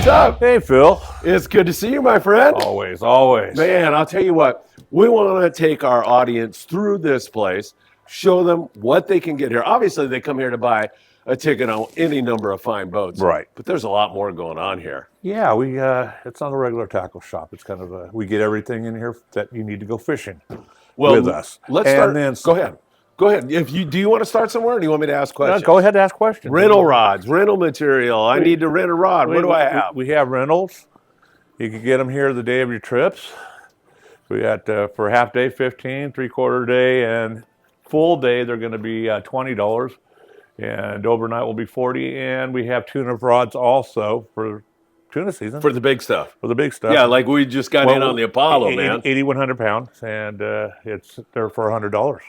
what's up? Hey, Phil. It's good to see you, my friend. Always, always. Man, I'll tell you what, we want to take our audience through this place, show them what they can get here. Obviously, they come here to buy a ticket on any number of fine boats. Right. But there's a lot more going on here. Yeah, it's not a regular tackle shop. It's kind of we get everything in here that you need to go fishing with us. Let's start. Go ahead. Go ahead. Do you want to start somewhere, or do you want me to ask questions? Go ahead and ask questions. Rental rods, rental material. I need to rent a rod. What do I have? We have rentals. You can get them here the day of your trips. We got for half day, 15, 3/4 day, and full day, they're going to be $20. And overnight will be 40. And we have tuna rods also for tuna season. For the big stuff. For the big stuff. Yeah, like we just got in on the Apollo, man. 8,100 pounds, and they're for $100.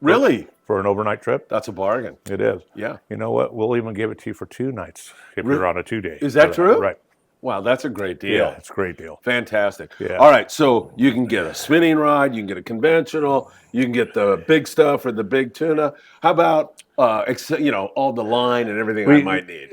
Really? For an overnight trip. That's a bargain. It is. Yeah. You know what? We'll even give it to you for 2 nights if you're on a 2-day. Is that true? Right. Wow, that's a great deal. Yeah, it's a great deal. Fantastic. Yeah. All right, so you can get a spinning rod, you can get a conventional, you can get the big stuff or the big tuna. How about all the line and everything I might need?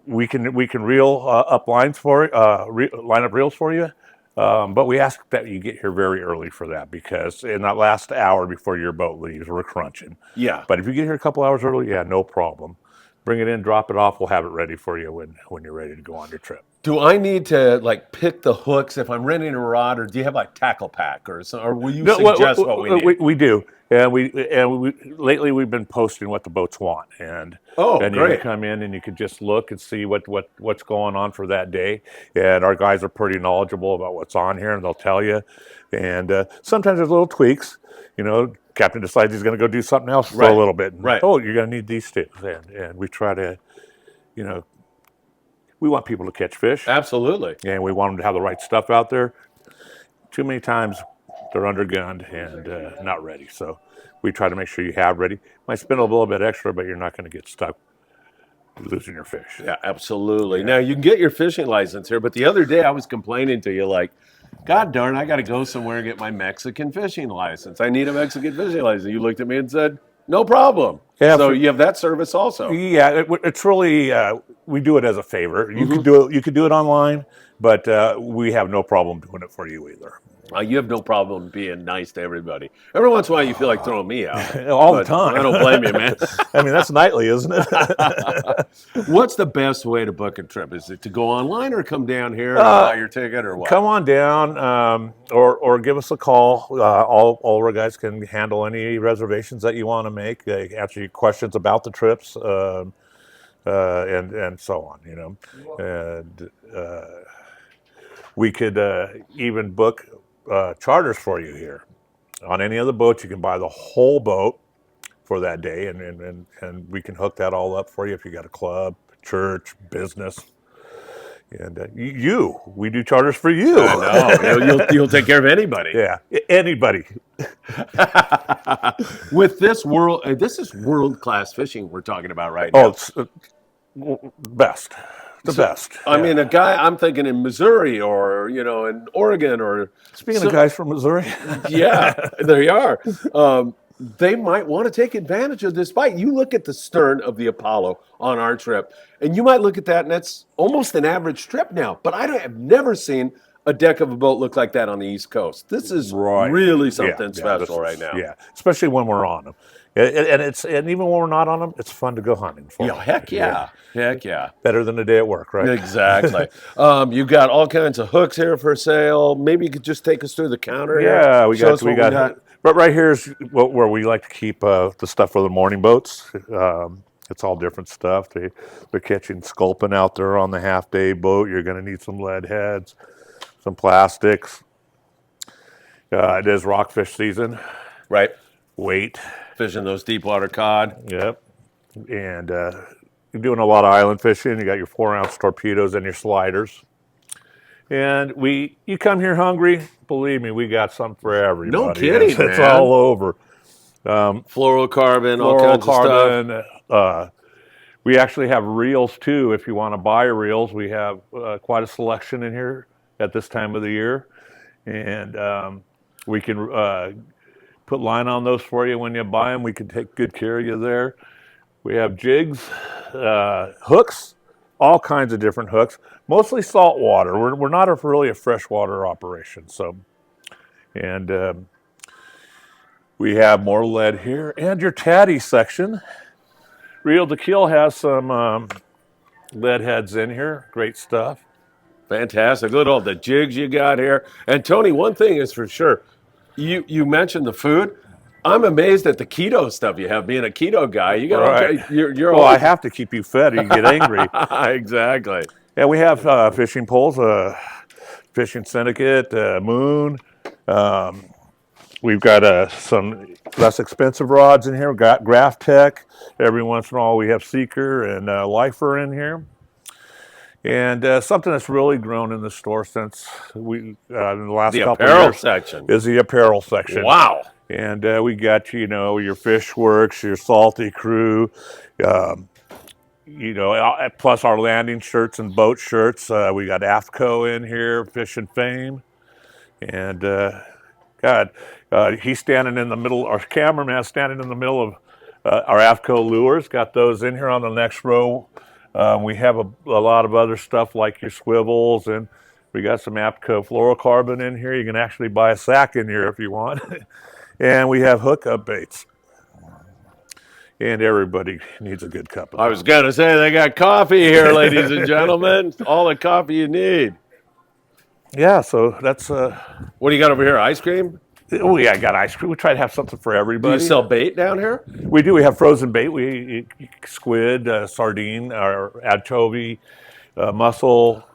We can reel up lines for line up reels for you, but we ask that you get here very early for that, because in that last hour before your boat leaves, we're crunching. Yeah. But if you get here a couple hours early, yeah, no problem. Bring it in, drop it off. We'll have it ready for you when you're ready to go on your trip. Do I need to pick the hooks if I'm renting a rod, or do you have tackle pack or will you suggest what we need? We do, and we lately we've been posting what the boats want, and great. You can come in and you can just look and see what's going on for that day, and our guys are pretty knowledgeable about what's on here, and they'll tell you, and sometimes there's little tweaks, Captain decides he's going to go do something else for a little bit. And, right. Oh, you're going to need these two, and we try to, we want people to catch fish. Absolutely. And we want them to have the right stuff out there. Too many times they're undergunned and not ready. So we try to make sure you have ready. Might spend a little bit extra, but you're not going to get stuck losing your fish. Yeah, absolutely. Yeah. Now, you can get your fishing license here, but the other day I was complaining to you God darn, I got to go somewhere and get my Mexican fishing license. I need a Mexican fishing license. You looked at me and said, no problem. Yeah, so you have that service also. Yeah, it's really we do it as a favor. You can do it. You can do it online, but we have no problem doing it for you either. You have no problem being nice to everybody. Every once in a while, you feel like throwing me out. All the time. I don't blame you, man. I mean, that's nightly, isn't it? What's the best way to book a trip? Is it to go online or come down here and buy your ticket, or what? Come on down, or give us a call. All our guys can handle any reservations that you want to make. They answer your questions about the trips, and so on. And we could even book charters for you here. On any other boat, you can buy the whole boat for that day, and we can hook that all up for you if you got a club, church, business. And we do charters for you. I know. You'll take care of anybody. Yeah, anybody. With this is world-class fishing we're talking about right now. Oh, it's best. The best. I mean, a guy, I'm thinking in Missouri or, in Oregon or... Speaking of guys from Missouri. Yeah, there you are. They might want to take advantage of this bite. You look at the stern of the Apollo on our trip, and you might look at that, and that's almost an average trip now. But I have never seen a deck of a boat look like that on the East Coast. This is really something special right now. Yeah, especially when we're on them. And even when we're not on them, it's fun to go hunting for. Yeah, heck yeah. Heck yeah. Better than a day at work, right? Exactly. You've got all kinds of hooks here for sale. Maybe you could just take us through the counter. Yeah, we got. But right here is where we like to keep the stuff for the morning boats. It's all different stuff. They're catching sculpin out there on the half-day boat. You're going to need some lead heads, some plastics. It is rockfish season. Right. Weight. Fishing those deep water cod. Yep. And you're doing a lot of island fishing. You got your 4-ounce torpedoes and your sliders. And you come here hungry, believe me, we got something for everybody. No kidding, man. It's all over. Fluorocarbon, all kinds of stuff. We actually have reels too. If you want to buy reels, we have quite a selection in here at this time of the year. And we can put line on those for you when you buy them. We can take good care of you there. We have jigs, hooks, all kinds of different hooks, mostly saltwater. We're not really a freshwater operation. So, and we have more lead here. And your Taddy section. Reel to Kill has some lead heads in here. Great stuff. Fantastic. Look at all the jigs you got here. And Tony, one thing is for sure, you mentioned the food. I'm amazed at the keto stuff you have. Being a keto guy, you got Right. you're Well, all I have to keep you fed or you get angry. exactly. Yeah, we have fishing poles, Fishing Syndicate, Moon. We've got some less expensive rods in here. We've got Graph Tech. Every once in a while we have Seeker and Lifer in here. And something that's really grown in the store since in the last The couple of apparel years section. is the apparel section. Wow. And we got, your Fish Works, your Salty Crew, plus our landing shirts and boat shirts. We got AFCO in here, Fish and Fame. And he's standing in the middle, our cameraman's standing in the middle of our AFCO lures. Got those in here on the next row. We have a lot of other stuff like your swivels, and we got some AFCO fluorocarbon in here. You can actually buy a sack in here if you want. And we have hookup baits. And everybody needs a good cup of I was going to say they got coffee here, ladies and gentlemen. All the coffee you need. Yeah, so that's... What do you got over here, ice cream? Oh, yeah, I got ice cream. We try to have something for everybody. Do you sell bait down here? We do. We have frozen bait. We squid, sardine, or anchovy, mussel,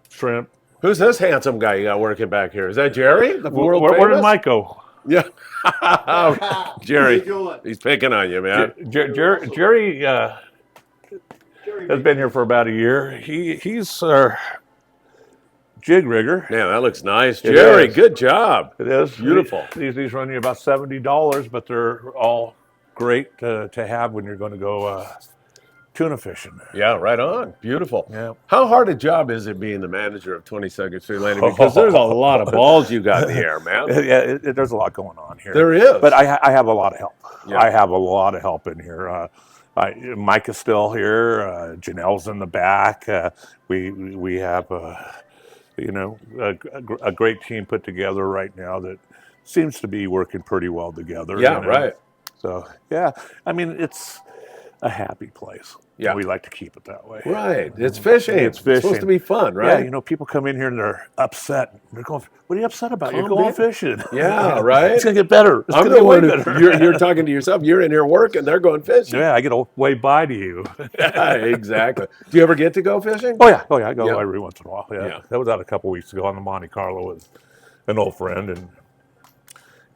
shrimp. Who's this handsome guy you got working back here? Is that Jerry? The world Where famous? did Mike go? Yeah. Jerry, he's picking on you, man. Jerry has been here for about a year. He's our jig rigger. Man, that looks nice. Jerry, good job. It is. Beautiful. These run you about $70, but they're all great to have when you're going to go tuna fishing. Yeah, right on. Beautiful. Yeah. How hard a job is it being the manager of 22nd Street Landing? Because there's a lot of balls you got in the air, man. Yeah, there's a lot going on here. There is. But I have a lot of help. Yeah. I have a lot of help in here. Mike is still here. Janelle's in the back. We have a great team put together right now that seems to be working pretty well together. Yeah, right. So, yeah, I mean, it's a happy place. Yeah. We like to keep it that way. Right. It's fishing. It's fishing. Supposed to be fun, right? Yeah, people come in here and they're upset. They're going, what are you upset about? You're Calm going down. fishing. Yeah, right. It's going to get better. It's I'm going to the get way one who, better. you're talking to yourself. You're in here working. They're going fishing. Yeah, I get a way by to you. Yeah, exactly. Do you ever get to go fishing? Oh, yeah. I go Yeah. every once in a while. Yeah. Yeah. That was out a couple weeks ago on the Monte Carlo with an old friend. And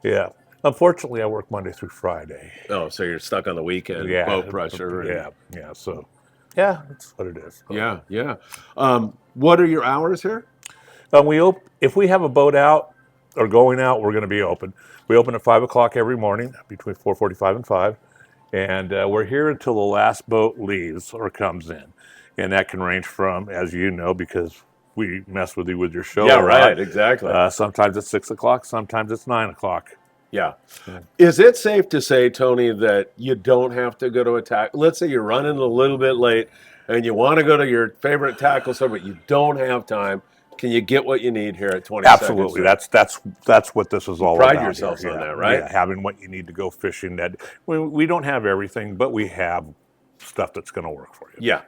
yeah. Unfortunately, I work Monday through Friday. Oh, so you're stuck on the weekend, Yeah. boat pressure. and- Yeah. So, yeah, that's what it is. Yeah. What are your hours here? If we have a boat out or going out, we're going to be open. We open at 5 o'clock every morning between 4:45 and 5. And we're here until the last boat leaves or comes in. And that can range from, as you know, because we mess with you with your show. Yeah, right. Exactly. Sometimes it's 6 o'clock. Sometimes it's 9 o'clock. Yeah. Is it safe to say, Tony, that you don't have to go to a tackle? Let's say you're running a little bit late and you want to go to your favorite tackle store, but you don't have time. Can you get what you need here at 22nd Absolutely. Street? That's what this is all about. Pride yourselves here. on that, right? Yeah, having what you need to go fishing. That we don't have everything, but we have stuff that's going to work for you. Yeah.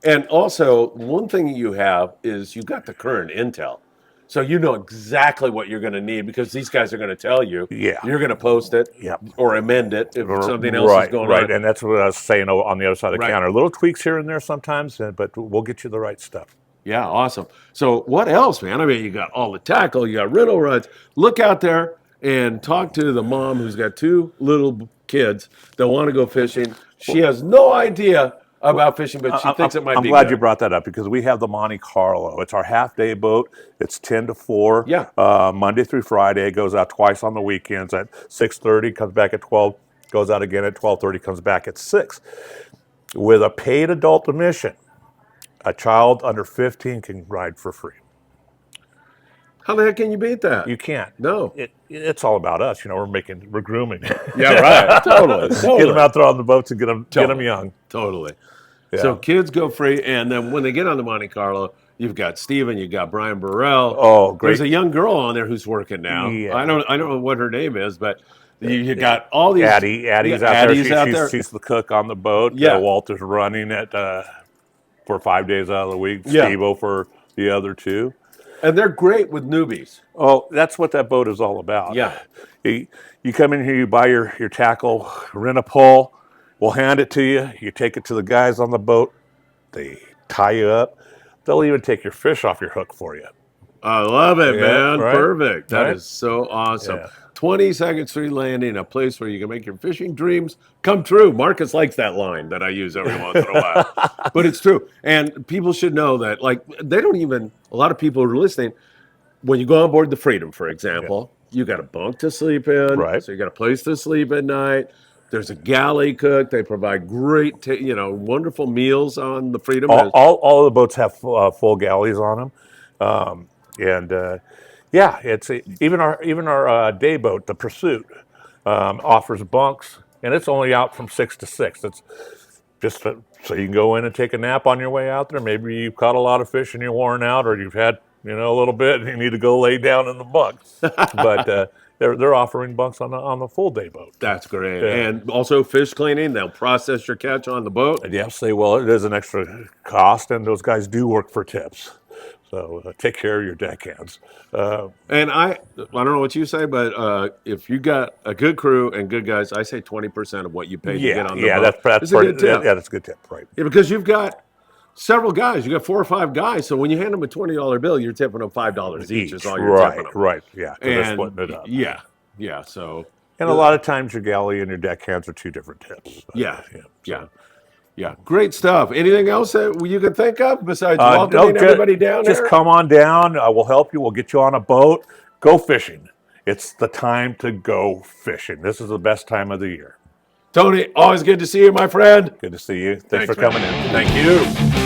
And also, one thing you have is you got the current intel. So you know exactly what you're going to need because these guys are going to tell you. Yeah. You're going to post it or amend it if something else is going on. Right, and that's what I was saying on the other side of the Right. counter. Little tweaks here and there sometimes, but we'll get you the right stuff. Yeah, awesome. So what else, man? I mean, you got all the tackle, you got rental rods. Look out there and talk to the mom who's got 2 little kids that want to go fishing. She has no idea about fishing, but she thinks it might I'm be glad good. you brought that up because we have the Monte Carlo. It's our half-day boat. It's 10 to 4, Yeah. Monday through Friday. It goes out twice on the weekends at 6:30, comes back at 12, goes out again at 12:30, comes back at 6. With a paid adult admission, a child under 15 can ride for free. How the heck can you beat that? You can't. No. It's all about us. We're grooming. Yeah, right. Totally. Get them out there on the boats and get them young. Totally. So kids go free, and then when they get on the Monte Carlo, you've got Steven, you've got Brian Burrell. Oh, great. There's a young girl on there who's working now. Yeah. I don't know what her name is, but you got all these. Addie's out there. She's the cook on the boat. Yeah. Walter's running it for 5 days out of the week. Yeah. Steve-O for the other 2. And they're great with newbies. Oh, that's what that boat is all about. Yeah. You come in here, you buy your tackle, rent a pole, we'll hand it to you. You take it to the guys on the boat. They tie you up. They'll even take your fish off your hook for you. I love it, man. Right? Perfect. That Right? is so awesome. Yeah. 22nd Street Landing, a place where you can make your fishing dreams come true. Marcus likes that line that I use every once in a while. But it's true. And people should know that, like, they don't even, a lot of people who are listening, when you go on board the Freedom, for example, you got a bunk to sleep in. Right. So you got a place to sleep at night. There's a galley cook. They provide great, wonderful meals on the Freedom. All the boats have full galleys on them. It's even our day boat, the Pursuit, offers bunks, and it's only out from 6 to 6. It's just so you can go in and take a nap on your way out there. Maybe you've caught a lot of fish and you're worn out, or you've had a little bit and you need to go lay down in the bunk. But they're offering bunks on the full day boat. That's great. And also fish cleaning. They'll process your catch on the boat. Yes, they will. It is an extra cost, and those guys do work for tips. So take care of your deckhands. And I don't know what you say, but if you got a good crew and good guys, I say 20% of what you pay to get on the boat. That's a good tip. Yeah, that's a good tip, right? Yeah, because you've got several guys. You got 4 or 5 guys. So when you hand them a $20 bill, you're tipping them $5 each. Is all you're tipping them. Right. Yeah, 'cause they're And splitting it up. yeah. So And a lot of times your galley and your deckhands are 2 different tips. Yeah. Great stuff. Anything else that you can think of besides welcoming everybody down there? Just come on down. We'll help you. We'll get you on a boat. Go fishing. It's the time to go fishing. This is the best time of the year. Tony, always good to see you, my friend. Good to see you. Thanks for man. coming in. Thank you.